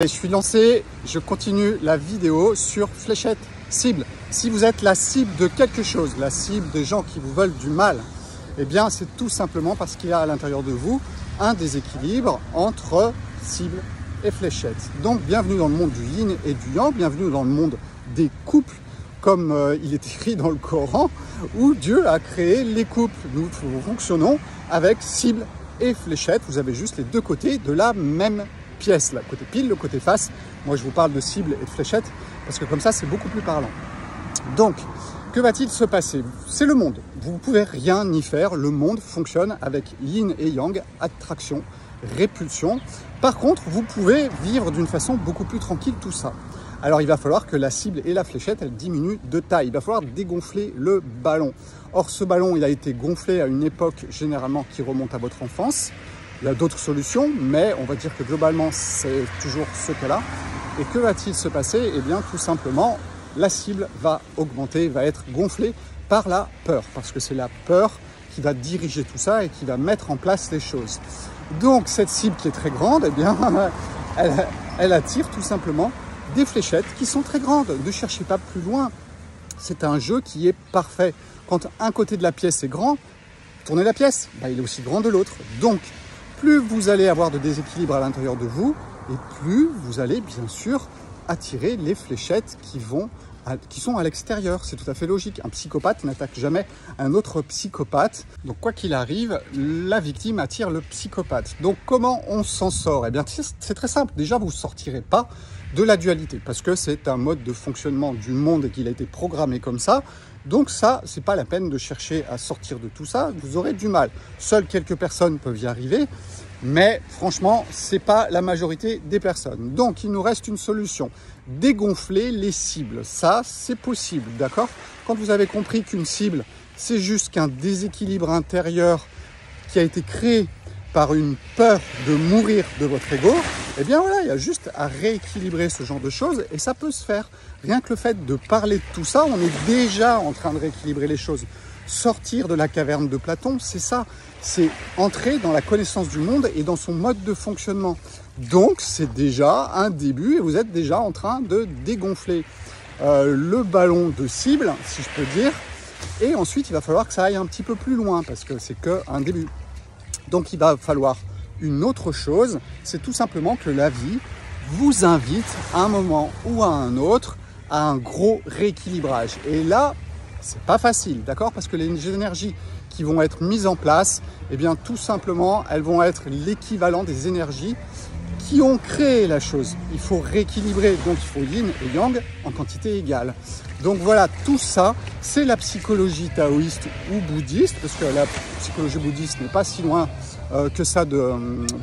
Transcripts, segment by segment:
Je suis lancé, je continue la vidéo sur fléchette cible. Si vous êtes la cible de quelque chose, la cible des gens qui vous veulent du mal, eh bien c'est tout simplement parce qu'il y a à l'intérieur de vous un déséquilibre entre cible et fléchette. Donc bienvenue dans le monde du yin et du yang, bienvenue dans le monde des couples, comme il est écrit dans le Coran, où Dieu a créé les couples. Nous fonctionnons avec cible et fléchette, vous avez juste les deux côtés de la même pièce, le côté pile, le côté face. Moi je vous parle de cible et de fléchette parce que comme ça c'est beaucoup plus parlant. Donc que va-t-il se passer? C'est le monde, vous ne pouvez rien y faire, le monde fonctionne avec yin et yang, attraction, répulsion. Par contre vous pouvez vivre d'une façon beaucoup plus tranquille tout ça. Alors il va falloir que la cible et la fléchette elles diminuent de taille, il va falloir dégonfler le ballon. Or ce ballon il a été gonflé à une époque généralement qui remonte à votre enfance. Il y a d'autres solutions, mais on va dire que globalement, c'est toujours ce cas-là. Et que va-t-il se passer? Eh bien, tout simplement, la cible va augmenter, va être gonflée par la peur. Parce que c'est la peur qui va diriger tout ça et qui va mettre en place les choses. Donc, cette cible qui est très grande, eh bien, elle attire tout simplement des fléchettes qui sont très grandes. Ne cherchez pas plus loin. C'est un jeu qui est parfait. Quand un côté de la pièce est grand, tournez la pièce, il est aussi grand de l'autre. Donc, plus vous allez avoir de déséquilibre à l'intérieur de vous et plus vous allez bien sûr attirer les fléchettes qui sont à l'extérieur. C'est tout à fait logique. Un psychopathe n'attaque jamais un autre psychopathe. Donc quoi qu'il arrive, la victime attire le psychopathe. Donc comment on s'en sort? Eh bien c'est très simple. Déjà vous ne sortirez pas de la dualité parce que c'est un mode de fonctionnement du monde et qu'il a été programmé comme ça. Donc ça, c'est pas la peine de chercher à sortir de tout ça, vous aurez du mal. Seules quelques personnes peuvent y arriver, mais franchement, c'est pas la majorité des personnes. Donc il nous reste une solution, dégonfler les cibles. Ça, c'est possible, d'accord? Quand vous avez compris qu'une cible, c'est juste qu'un déséquilibre intérieur qui a été créé par une peur de mourir de votre ego, eh bien voilà, il y a juste à rééquilibrer ce genre de choses et ça peut se faire. Rien que le fait de parler de tout ça, on est déjà en train de rééquilibrer les choses. Sortir de la caverne de Platon, c'est ça. C'est entrer dans la connaissance du monde et dans son mode de fonctionnement. Donc c'est déjà un début et vous êtes déjà en train de dégonfler le ballon de cible, si je peux dire. Et ensuite, il va falloir que ça aille un petit peu plus loin parce que c'est qu'un début. Donc il va falloir une autre chose, c'est tout simplement que la vie vous invite à un moment ou à un autre à un gros rééquilibrage. Et là, c'est pas facile, d'accord? Parce que les énergies qui vont être mises en place, eh bien tout simplement, elles vont être l'équivalent des énergies qui ont créé la chose. Il faut rééquilibrer, donc il faut yin et yang en quantité égale. Donc voilà, tout ça, c'est la psychologie taoïste ou bouddhiste, parce que la psychologie bouddhiste n'est pas si loin que ça de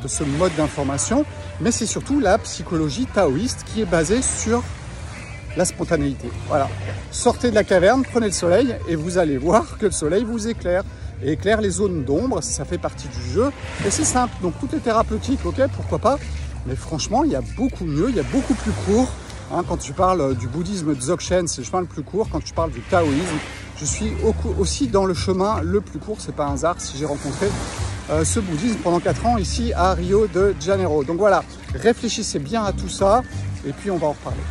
ce mode d'information, mais c'est surtout la psychologie taoïste qui est basée sur la spontanéité. Voilà, sortez de la caverne, prenez le soleil et vous allez voir que le soleil vous éclaire. Et éclaire les zones d'ombre, ça fait partie du jeu. Et c'est simple, donc tout est thérapeutique, ok, pourquoi pas. Mais franchement, il y a beaucoup mieux, il y a beaucoup plus court. Hein, quand tu parles du bouddhisme Dzogchen, c'est le chemin le plus court. Quand tu parles du taoïsme, je suis aussi dans le chemin le plus court. C'est pas un hasard si j'ai rencontré ce bouddhisme pendant 4 ans ici à Rio de Janeiro. Donc voilà, réfléchissez bien à tout ça et puis on va en reparler.